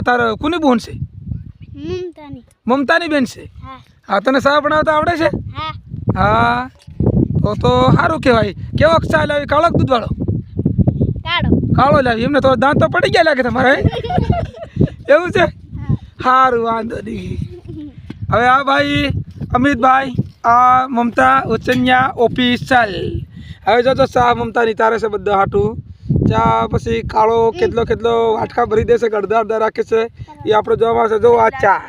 તાર કોની બોન છે? મમતાની બેન છે. હા તને ચા બનાવતા આવડે છે? હા તો સારું કહેવાય. કેવો ચા લાવી? કાળો દૂધવાળો? કાળો લાવી. એમને તો દાંત તો પડી ગયા લાગે તમારે. એવું છે? સારું વાંધો નહીં. હવે આ ભાઈ અમિતભાઈ આ મમતા ઉચન્યા ઓફિશિયલ. હવે જો ચા મમતાની તારે છે બધા હાટું. ચા પછી કાળો કેટલો વાટકા ભરી દેશે, અડધા રાખે છે. એ આપણે જોવા આવશે. જો આ ચા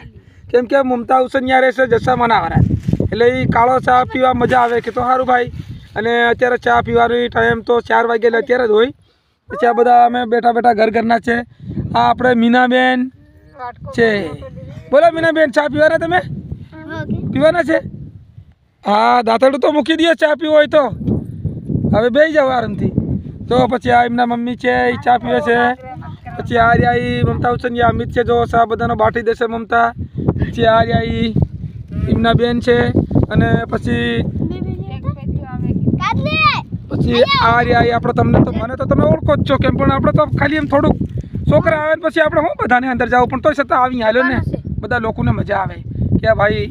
કેમ કે મમતા ઉચન્યા રહેશે જસામાનાવાળા, એટલે એ કાળો ચા પીવા મજા આવે કે તો સારું ભાઈ. અને અત્યારે ચા પીવાની ટાઈમ તો 4 વાગે અત્યારે જ હોય. પછી આ બધા અમે બેઠા ઘરના છે. આ આપણે મીનાબેન છે. બોલો મીનાબેન, ચા પીવાના તમે? પીવાના છે? હા દાંતરડું તો મૂકી દઈએ ચા પીવો હોય તો. હવે બેસી જાવ આરામથી. તો પછી આ એમના મમ્મી છે, એ ચા પીવે છે. પછી આ રહ્યા એ મમતા ઉચન્યા અમિત છે. જો ચા બધાનો બાટી દેશે મમતા. પછી આ રહ્યા એ એમના બેન છે. અને પછી આ રહ્યા એ આપણે તમને તો મને તો તમે ઓળખો જ છો કેમ, પણ આપણે તો ખાલી એમ થોડુંક છોકરા આવે પછી આપણે શું બધાને અંદર જાવ, પણ તોય છતાં આવી હાલ્યો ને બધા લોકોને મજા આવે કે ભાઈ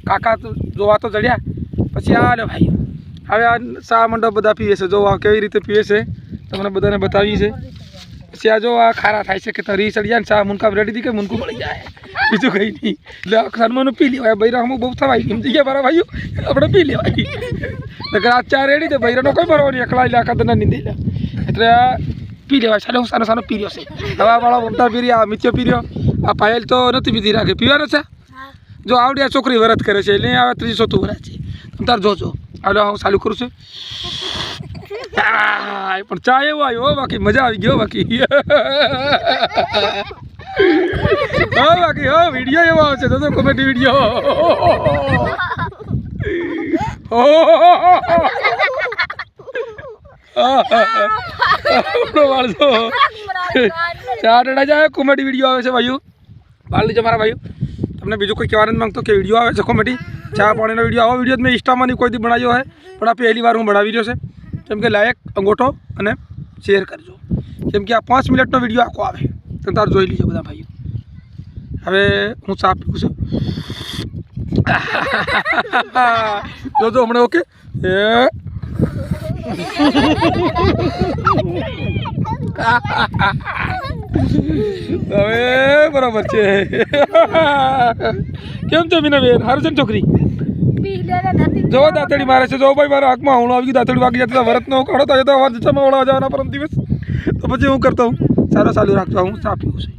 કાકા જોવા તો જડ્યા. પછી આ લે ભાઈ હવે આ ચા મંડપ બધા પીવે છે. જો આ કેવી રીતે પીવે છે તમને બધાને બતાવી છે. પછી આ જો આ ખારા થાય છે કે તરી ચડી જાય ને ચા મુનકા રેડી દી કે મુનકું મળી જાય, બીજું કંઈ નહીં. એટલે સન્માનું પી લેવાય. બૈરામાં બહુ થવાય એમ જગ્યા મારા ભાઈઓ આપણે પી લેવાય. આ ચા રેડી છે, બૈરાનો કોઈ ભરવો નહીં, એકલા એટલે આખા દના નીંદે એટલે આ પી લેવાય. સાનો પી રહ્યો છે. હવે આ વાળો મમતા પી રહ્યા, આ મિત્યો પી રહ્યો, આ પાયલ તો નથી પીધી રાખે. પીવાનો છે? જો આવડી આ છોકરી વરત કરે છે એટલે આવે 300 વરસ છે. તમે તાર જોજો. હાલો હું ચાલુ કરું છું. પણ ચા એવો આવ્યો બાકી મજા આવી ગયો. બાકી બાકી વિડીયો એવો આવશે તો કોમેડી વિડીયો. કોમેડી વિડીયો આવે છે ભાઈઓ. બાળ લીજો મારા ભાઈઓ. તમને બીજું કોઈ કહેવા નથી માંગતો કે વિડીયો આવે છે કોમેડી ચા પાણીનો વિડીયો. આવો વિડીયો મેં ઇન્સ્ટામાં નહીં કોઈ દી બનાવ્યો હોય, પણ આ પહેલી વાર હું બનાવી રહ્યો છે. કેમ કે લાયક અંગૂઠો અને શેર કરજો. કેમ કે આ 5 મિનિટનો વિડીયો આખો આવે તો તાર જોઈ લીજો બધા ભાઈઓ. હવે હું ચા પીવું છું. જોજો હમણાં ઓકે. હવે બરાબર છે. કેમ છે મીનાબેન? સારું છે ને છોકરી? જો દાંતડી મારે છે. જો ભાઈ મારા હાથમાં હમણાં આવી ગયું, દાંતડી વાગી જતા વરતનો કાઢો તો વળવા જવાના પરમ દિવસ. તો પછી હું કરતો હું ચાલુ રાખતો હું ચા પીવું છું.